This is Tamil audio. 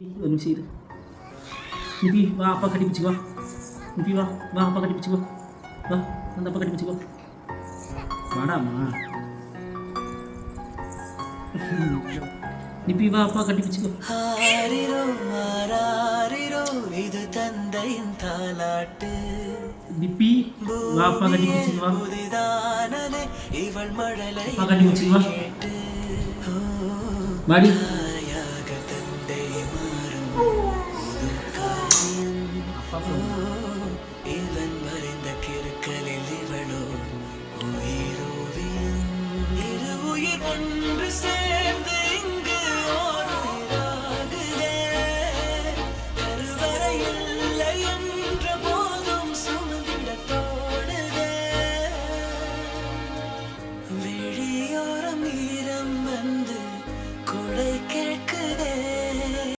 ஒரு நிமிஷம் இரு. நிபி வா, அப்பா கட்டி பிடிச்சிக்கோ. நிபி வா வா, அப்பா கட்டி பிடிச்சிக்கோ. வா, அந்த அப்பா கட்டி பிடிச்சிக்கோ. வாடாமா. நிபி வா, அப்பா கட்டி பிடிச்சிக்கோ. இது தந்தையின் தாலாட்டு. நிபி வா, அப்பா கட்டி பிடிச்சிக்கோ. இவள் மழலை அப்பா கட்டி பிடிச்சிக்கோ. வாடி. Papa.